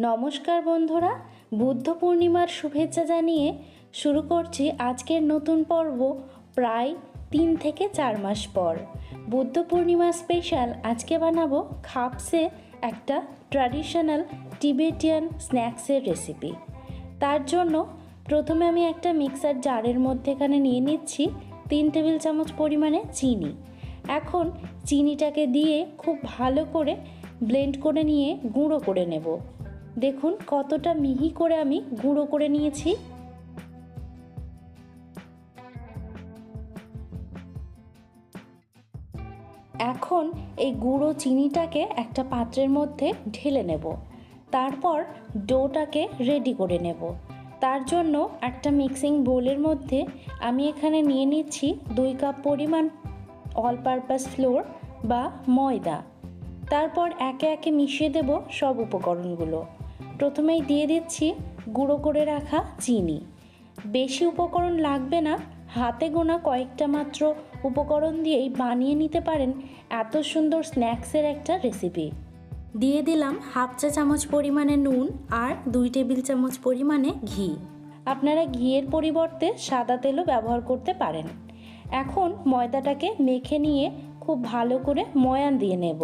নমস্কার বন্ধুরা, বুদ্ধ পূর্ণিমার শুভেচ্ছা জানিয়ে শুরু করছি আজকের নতুন পর্ব। প্রায় 3 থেকে 4 মাস পর বুদ্ধ পূর্ণিমা স্পেশাল আজকে বানাবো খাপসে, একটা ট্র্যাডিশনাল টিবেটিয়ান স্ন্যাক্সের রেসিপি। তার জন্য প্রথমে আমি একটা মিক্সার জারের মধ্যে এখানে নিয়ে নিচ্ছি 3 টেবিল চামচ পরিমাণে চিনি। এখন চিনিটাকে দিয়ে খুব ভালো করে ব্লেন্ড করে নিয়ে গুঁড়ো করে নেব। দেখুন কতটা মিহি করে আমি গুঁড়ো করে নিয়েছি। এখন এই গুঁড়ো চিনিটাকে একটা পাত্রের মধ্যে ঢেলে নেব। তারপর ডোটাকে রেডি করে নেব। তার জন্য একটা মিক্সিং বোলের মধ্যে আমি এখানে নিয়ে নিচ্ছি 2 কাপ পরিমাণ অল পারপাস ফ্লোর বা ময়দা। তারপর একে একে মিশিয়ে দেব সব উপকরণগুলো। প্রথমেই দিয়ে দিচ্ছি গুঁড়ো করে রাখা চিনি। বেশি উপকরণ লাগবে না, হাতে গোনা কয়েকটা মাত্র উপকরণ দিয়েই বানিয়ে নিতে পারেন এত সুন্দর স্ন্যাক্সের একটা রেসিপি। দিয়ে দিলাম হাফ চা চামচ পরিমাণে নুন আর 2 টেবিল চামচ পরিমাণে ঘি। আপনারা ঘিয়ের পরিবর্তে সাদা তেলও ব্যবহার করতে পারেন। এখন ময়দাটাকে মেখে নিয়ে খুব ভালো করে ময়ান দিয়ে নেব।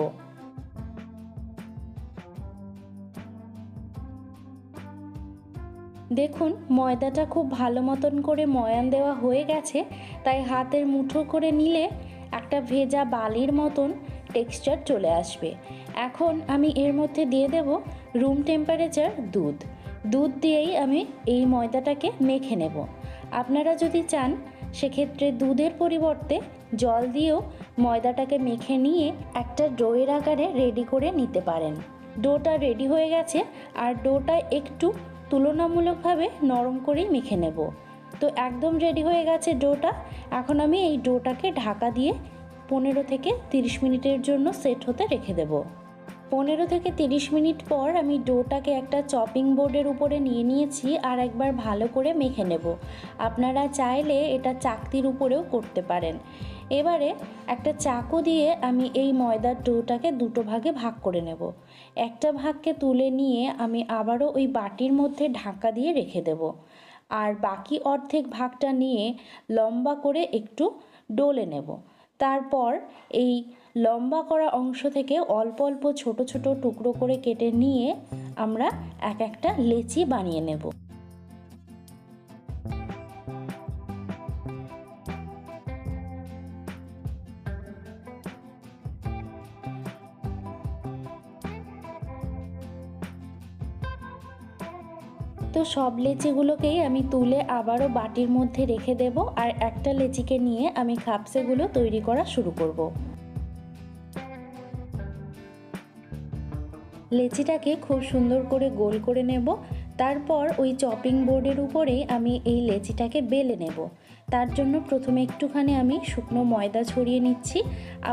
দেখুন ময়দাটা খুব ভালো মতন করে ময়ান দেওয়া হয়ে গেছে, তাই হাতের মুঠো করে নিলে একটা ভেজা বালির মতন টেক্সচার চলে আসবে। এখন আমি এর মধ্যে দিয়ে দেব রুম টেম্পারেচার দুধ দিয়েই আমি এই ময়দাটাকে মেখে নেব। আপনারা যদি চান সেক্ষেত্রে দুধের পরিবর্তে জল দিয়েও ময়দাটাকে মেখে নিয়ে একটা ডোয়ের আকারে রেডি করে নিতে পারেন। ডোটা রেডি হয়ে গেছে, আর ডোটা একটু তুলনামূলকভাবে নরম করেই মেখে নেব। তো একদম রেডি হয়ে গেছে ডোটা। এখন আমি এই ডোটাকে ঢাকা দিয়ে 15 থেকে 30 মিনিটের জন্য সেট হতে রেখে দেব। 15 থেকে 30 মিনিট পর আমি ডোটাকে একটা চপিং বোর্ডের উপরে নিয়ে নিয়েছি আর একবার ভালো করে মেখে নেব। আপনারা চাইলে এটা চাকতির উপরেও করতে পারেন। এবারে একটা চাকু দিয়ে আমি এই ময়দার ডোটাকে 2 ভাগে ভাগ করে নেব। একটা ভাগকে তুলে নিয়ে আমি আবারও ওই বাটির মধ্যে ঢাকা দিয়ে রেখে দেব, আর বাকি অর্ধেক ভাগটা নিয়ে লম্বা করে একটু ডলে নেব। তারপর এই লম্বা করা অংশ থেকে অল্প অল্প ছোট ছোট টুকরো করে কেটে নিয়ে আমরা এক একটা লেচি বানিয়ে নেব। তো সব লেচিগুলোকেই আমি তুলে আবারও বাটির মধ্যে রেখে দেব, আর একটা লেচিকে নিয়ে আমি খাপসেগুলো তৈরি করা শুরু করব। লেচিটাকে খুব সুন্দর করে গোল করে নেব। তারপর ওই চপিং বোর্ডের উপরেই আমি এই লেচিটাকে বেলে নেব। তার জন্য প্রথমে একটুখানি আমি শুকনো ময়দা ছড়িয়ে নিচ্ছি।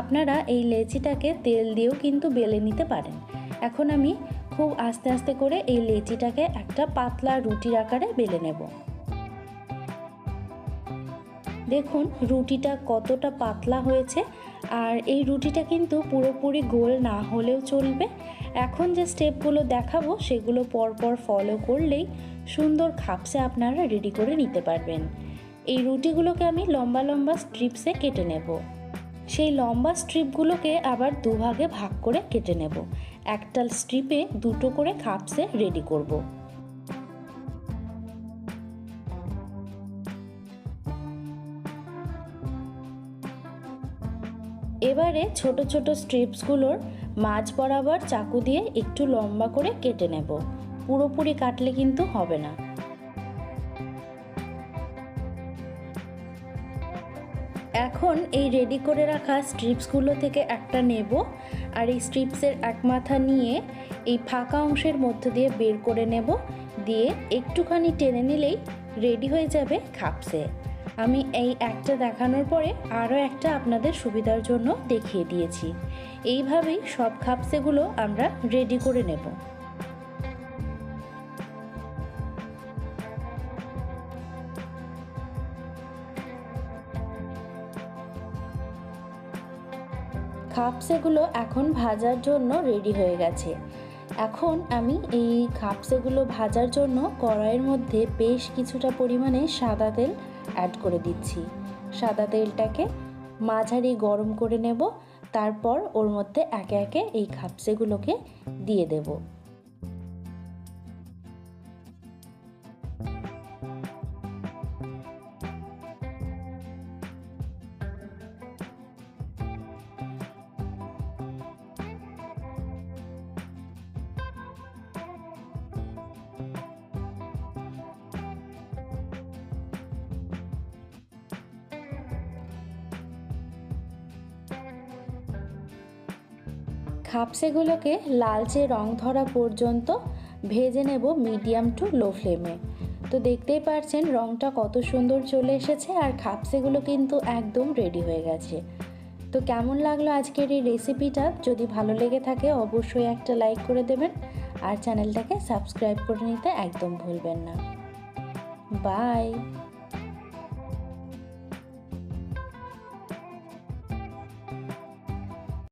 আপনারা এই লেচিটাকে তেল দিয়েও কিন্তু বেলে নিতে পারেন। এখন আমি খুব আস্তে আস্তে করে এই লেচিটাকে একটা পাতলা রুটির আকারে বেলে নেব। দেখুন রুটিটা কতটা পাতলা হয়েছে, আর এই রুটিটা কিন্তু পুরোপুরি গোল না হলেও চলবে। এখন যে স্টেপগুলো দেখাবো সেগুলো পরপর ফলো করলেই সুন্দর খাপসে আপনারা রেডি করে নিতে পারবেন। এই রুটিগুলোকে আমি লম্বা লম্বা স্ট্রিপসে কেটে নেব। সেই লম্বা স্ট্রিপগুলোকে আবার 2 ভাগে ভাগ করে কেটে নেব। একটা স্ট্রিপে 2টো করে খাপসে রেডি করব। এবারে ছোট ছোট স্ট্রিপসগুলোর মাঝ বরাবর চাকু দিয়ে একটু লম্বা করে কেটে নেব। পুরোপুরি কাটলে কিন্তু হবে না। এখন এই রেডি করে রাখা স্ট্রিপসগুলো থেকে একটা নেব, আর এই স্ট্রিপসের এক মাথা নিয়ে এই ফাঁকা অংশের মধ্য দিয়ে বের করে নেব। দিয়ে একটুখানি টেনে নিলেই রেডি হয়ে যাবে খাপসে। আমি এই একটা দেখানোর পরে আরও একটা আপনাদের সুবিধার জন্য দেখিয়ে দিয়েছি। এইভাবেই সব খাপসেগুলো আমরা রেডি করে নেব। খাপসেগুলো এখন ভাজার জন্য রেডি হয়ে গেছে। এখন আমি এই খাপসেগুলো ভাজার জন্য কড়াইয়ের মধ্যে বেশ কিছুটা পরিমাণে সাদা তেল অ্যাড করে দিচ্ছি। সাদা তেলটাকে মাঝারি গরম করে নেব, তারপর ওর মধ্যে একে একে এই খাপসেগুলোকে দিয়ে দেব। খাপসেগুলোকে লালচে রং ধরা পর্যন্ত ভেজে নেব মিডিয়াম টু লো ফ্লেমে। তো দেখতেই পারছেন রংটা কত সুন্দর চলে এসেছে আর খাপসেগুলো কিন্তু একদম রেডি হয়ে গেছে। তো কেমন লাগলো আজকের এই রেসিপিটা? যদি ভালো লেগে থাকে অবশ্যই একটা লাইক করে দেবেন আর চ্যানেলটাকে সাবস্ক্রাইব করে নিতে একদম ভুলবেন না। বাই।